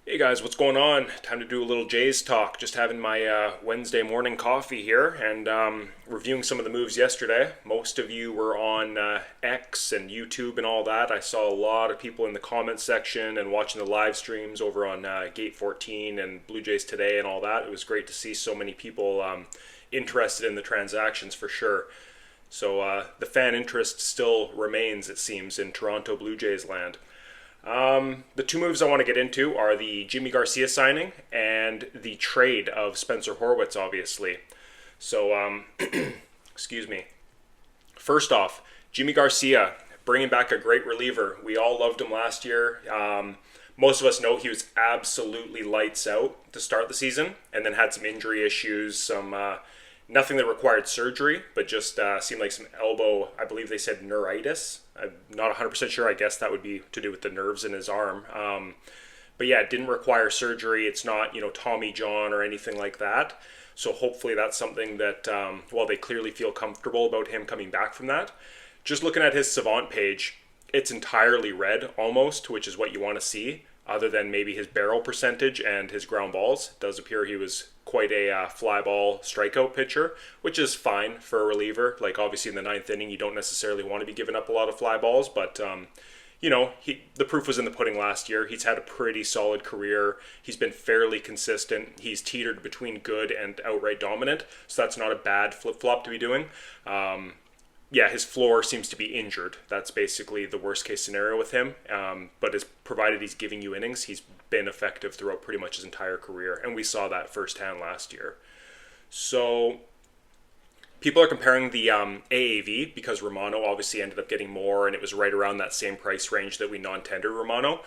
Hey guys, what's going on? Time to do a little Jays talk. Just having my Wednesday morning coffee here and reviewing some of the moves yesterday. Most of you were on X and YouTube and all that. I saw a lot of people in the comment section and watching the live streams over on Gate 14 and Blue Jays Today and all that. It was great to see so many people interested in the transactions for sure. So the fan interest still remains, it seems, in Toronto Blue Jays land. The two moves I want to get into are the Jimmy Garcia signing and the trade of Spencer Horwitz, obviously. So, excuse me. First off, Jimmy Garcia, bringing back a great reliever. We all loved him last year. Most of us know he was absolutely lights out to start the season and then had some injury issues, some nothing that required surgery, but just seemed like some elbow, I believe they said neuritis. I'm not 100% sure. I guess that would be to do with the nerves in his arm. But yeah, it didn't require surgery. It's not, Tommy John or anything like that. So hopefully that's something that, well, they clearly feel comfortable about him coming back from that. Just looking at his Savant page, it's entirely red almost, which is what you want to see, other than maybe his barrel percentage and his ground balls. It does appear he was quite a fly ball strikeout pitcher, which is fine for a reliever. Like obviously in the ninth inning, you don't necessarily want to be giving up a lot of fly balls, but the proof was in the pudding last year. He's had a pretty solid career. He's been fairly consistent. He's teetered between good and outright dominant, so that's not a bad flip-flop to be doing. His floor seems to be injured. That's basically the worst case scenario with him. But as provided he's giving you innings, he's been effective throughout pretty much his entire career. And we saw that firsthand last year. So people are comparing the AAV because Romano obviously ended up getting more and it was right around that same price range that we non-tendered Romano.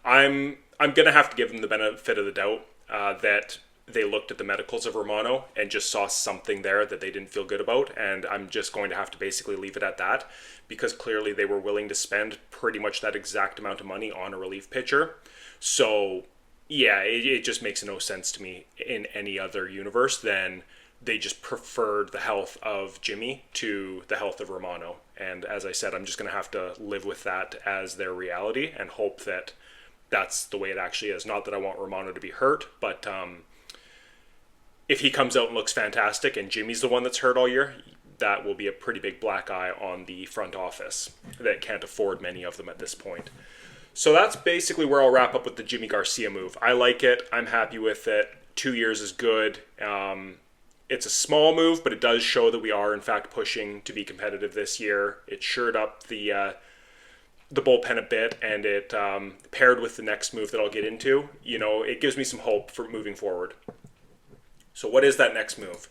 I'm going to have to give them the benefit of the doubt that they looked at the medicals of Romano and just saw something there that they didn't feel good about. And I'm just going to have to basically leave it at that because clearly they were willing to spend pretty much that exact amount of money on a relief pitcher. So yeah, it just makes no sense to me in any other universe than they just preferred the health of Jimmy to the health of Romano. And as I said, I'm just going to have to live with that as their reality and hope that that's the way it actually is. Not that I want Romano to be hurt, but if he comes out and looks fantastic and Jimmy's the one that's hurt all year, that will be a pretty big black eye on the front office that can't afford many of them at this point. So that's basically where I'll wrap up with the Jimmy Garcia move. I like it. I'm happy with it. 2 years is good. It's a small move, but it does show that we are, in fact, pushing to be competitive this year. It shored up the bullpen a bit, and it paired with the next move that I'll get into, it gives me some hope for moving forward. So what is that next move?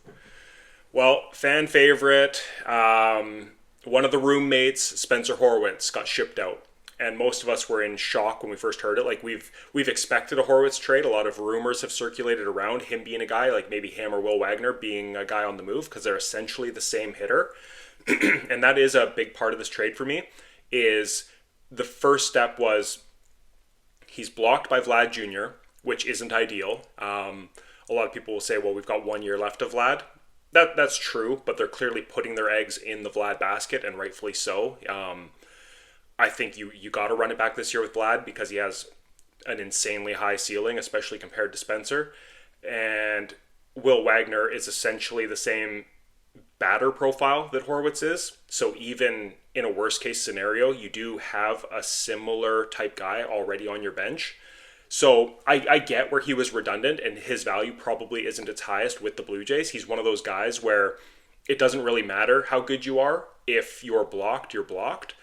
Well, fan favorite, one of the roommates, Spencer Horwitz, got shipped out. And most of us were in shock when we first heard it. Like we've expected a Horwitz trade. A lot of rumors have circulated around him being a guy, like maybe him or Will Wagner being a guy on the move because they're essentially the same hitter. And that is a big part of this trade for me. Is the first step was he's blocked by Vlad Jr., which isn't ideal. A lot of people will say, well, we've got 1 year left of Vlad. That's true, but they're clearly putting their eggs in the Vlad basket, and rightfully so. I think you got to run it back this year with Vlad because he has an insanely high ceiling, especially compared to Spencer. And Will Wagner is essentially the same batter profile that Horwitz is. So even in a worst case scenario, you do have a similar type guy already on your bench. So I get where he was redundant and his value probably isn't its highest with the Blue Jays. He's one of those guys where it doesn't really matter how good you are. If you're blocked, you're blocked.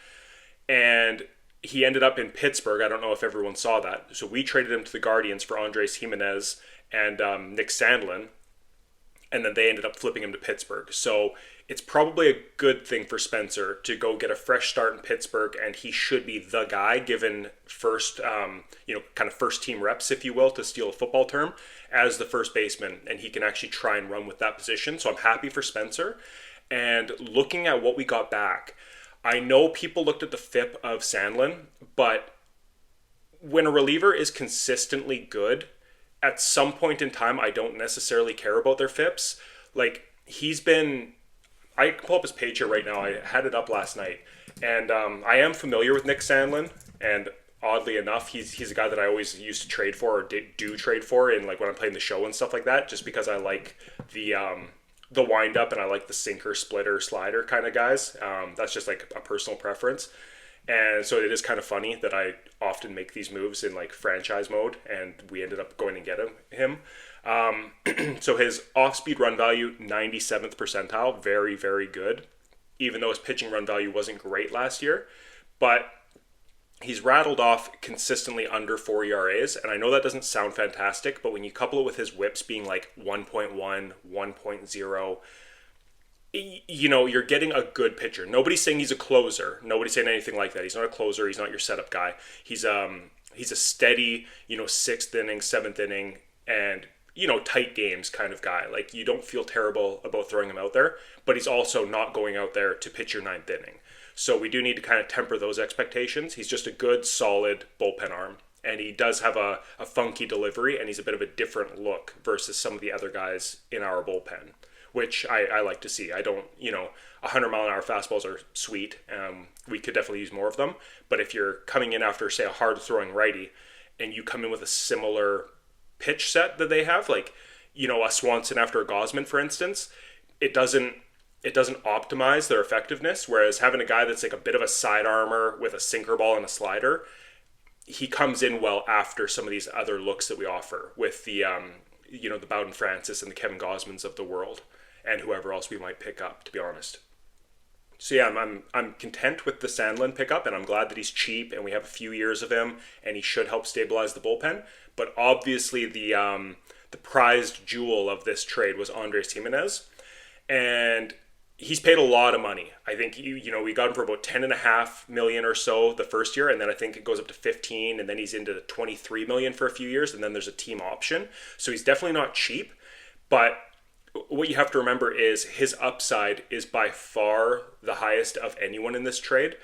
And he ended up in Pittsburgh. I don't know if everyone saw that. So we traded him to the Guardians for Andres Jimenez and Nick Sandlin. And then they ended up flipping him to Pittsburgh. So it's probably a good thing for Spencer to go get a fresh start in Pittsburgh. And he should be the guy given first, kind of first team reps, if you will, to steal a football term, as the first baseman. And he can actually try and run with that position. So I'm happy for Spencer. And looking at what we got back, I know people looked at the FIP of Sandlin, but when a reliever is consistently good, at some point in time, I don't necessarily care about their FIPs. Like, I can pull up his page here right now. I had it up last night. And I am familiar with Nick Sandlin, and oddly enough, he's a guy that I always used to trade for or do trade for in like when I'm playing the show and stuff like that, just because I like the wind up and I like the sinker, splitter, slider kind of guys. That's just like a personal preference. And so it is kind of funny that I often make these moves in like franchise mode, and we ended up going to get him. So his off-speed run value, 97th percentile, very, very good, even though his pitching run value wasn't great last year. But he's rattled off consistently under 4 ERAs, and I know that doesn't sound fantastic, but when you couple it with his whips being like 1.1, 1.0, you're getting a good pitcher. Nobody's saying he's a closer. Nobody's saying anything like that. He's not a closer. He's not your setup guy. He's a steady, sixth inning, seventh inning, and tight games kind of guy. Like, you don't feel terrible about throwing him out there, but he's also not going out there to pitch your ninth inning. So we do need to kind of temper those expectations. He's just a good, solid bullpen arm. And he does have a funky delivery, and he's a bit of a different look versus some of the other guys in our bullpen, which I like to see. I don't, 100-mile-an-hour fastballs are sweet. We could definitely use more of them. But if you're coming in after, say, a hard-throwing righty, and you come in with a similar pitch set that they have, like, a Swanson after a Gosman, for instance, it doesn't optimize their effectiveness. Whereas having a guy that's like a bit of a side armor with a sinker ball and a slider, he comes in well after some of these other looks that we offer with the the Bowden Francis and the Kevin Gosmans of the world, and whoever else we might pick up, to be honest. So yeah, I'm content with the Sandlin pickup, and I'm glad that he's cheap and we have a few years of him, and he should help stabilize the bullpen. But obviously the prized jewel of this trade was Andres Gimenez, and he's paid a lot of money. I think we got him for about $10.5 million or so the first year, and then I think it goes up to 15, and then he's into the $23 million for a few years, and then there's a team option. So he's definitely not cheap, but what you have to remember is his upside is by far the highest of anyone in this trade.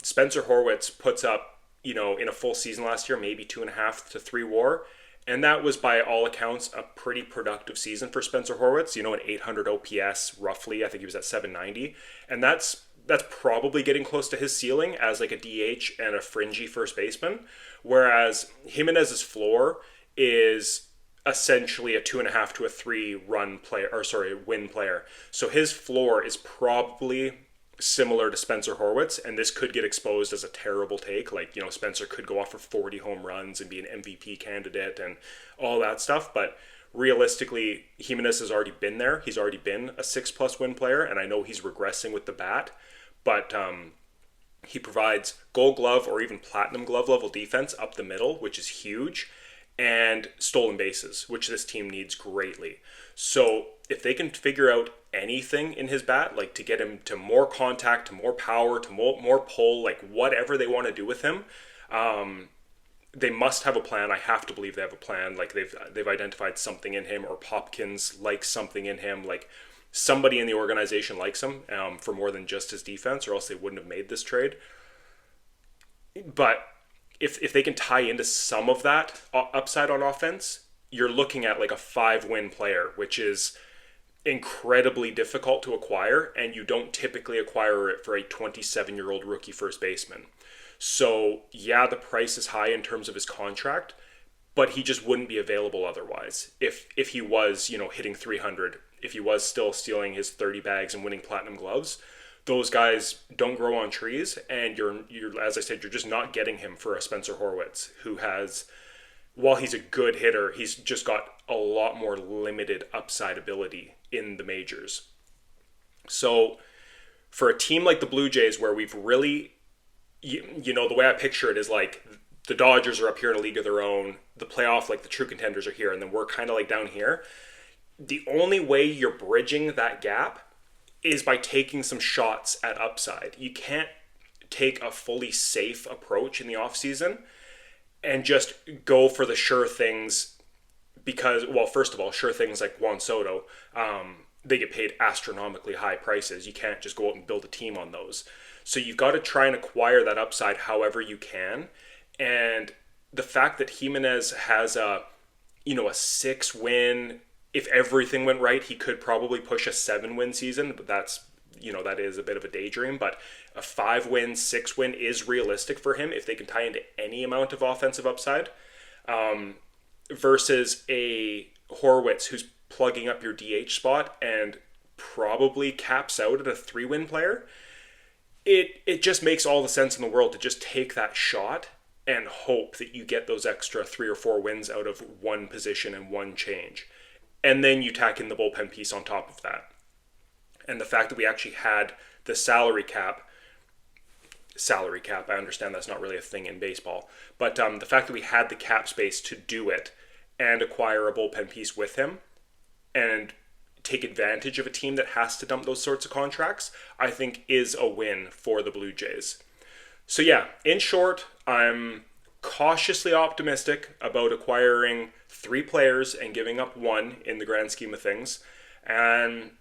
Spencer Horwitz puts up, in a full season last year, maybe 2.5 to 3 WAR. And that was, by all accounts, a pretty productive season for Spencer Horwitz. An 800 OPS, roughly. I think he was at 790. And that's probably getting close to his ceiling as like a DH and a fringy first baseman. Whereas Jimenez's floor is essentially a 2.5 to a 3 win player. So his floor is probably similar to Spencer Horwitz, and this could get exposed as a terrible take. Like, Spencer could go off for 40 home runs and be an MVP candidate and all that stuff. But realistically, Jimenez has already been there. He's already been a 6+ win player, and I know he's regressing with the bat, but he provides Gold Glove or even Platinum Glove level defense up the middle, which is huge, and stolen bases, which this team needs greatly. So if they can figure out anything in his bat, like to get him to more contact, to more power, to more pull, like whatever they want to do with him, they must have a plan. I have to believe they have a plan. Like they've identified something in him, or Popkins likes something in him. Like somebody in the organization likes him for more than just his defense, or else they wouldn't have made this trade. But if they can tie into some of that upside on offense, you're looking at like a 5-win player, which is incredibly difficult to acquire, and you don't typically acquire it for a 27-year-old rookie first baseman. So yeah, the price is high in terms of his contract, but he just wouldn't be available otherwise. If he was, hitting 300, if he was still stealing his 30 bags and winning Platinum Gloves, those guys don't grow on trees, and you're as I said, you're just not getting him for a Spencer Horwitz, who has, while he's a good hitter, he's just got a lot more limited upside ability in the majors. So for a team like the Blue Jays, where we've really, the way I picture it is like the Dodgers are up here in a league of their own, the playoff, like the true contenders are here, and then we're kind of like down here. The only way you're bridging that gap is by taking some shots at upside. You can't take a fully safe approach in the offseason and just go for the sure things because, well, first of all, sure things like Juan Soto, they get paid astronomically high prices. You can't just go out and build a team on those. So you've got to try and acquire that upside however you can. And the fact that Jimenez has a 6-win, if everything went right, he could probably push a 7-win season, but that's, that is a bit of a daydream, but a 5-win, 6-win is realistic for him if they can tie into any amount of offensive upside, versus a Horwitz who's plugging up your DH spot and probably caps out at a 3-win player. It just makes all the sense in the world to just take that shot and hope that you get those extra 3 or 4 wins out of one position and one change. And then you tack in the bullpen piece on top of that. And the fact that we actually had the salary cap, I understand that's not really a thing in baseball, but the fact that we had the cap space to do it and acquire a bullpen piece with him and take advantage of a team that has to dump those sorts of contracts, I think is a win for the Blue Jays. So yeah, in short, I'm cautiously optimistic about acquiring 3 players and giving up 1 in the grand scheme of things. And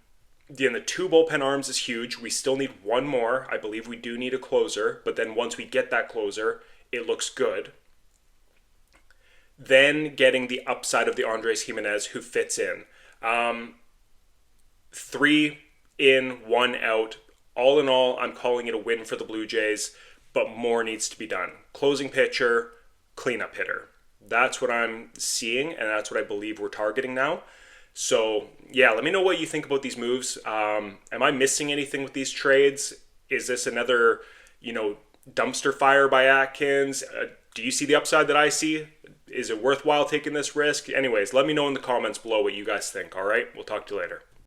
the 2 bullpen arms is huge. We still need 1 more. I believe we do need a closer, but then once we get that closer, it looks good. Then getting the upside of the Andres Gimenez who fits in. 3 in, 1 out. All in all, I'm calling it a win for the Blue Jays, but more needs to be done. Closing pitcher, cleanup hitter. That's what I'm seeing, and that's what I believe we're targeting now. So, yeah, let me know what you think about these moves. Am I missing anything with these trades? Is this another, dumpster fire by Atkins? Do you see the upside that I see? Is it worthwhile taking this risk? Anyways, let me know in the comments below what you guys think, all right? We'll talk to you later.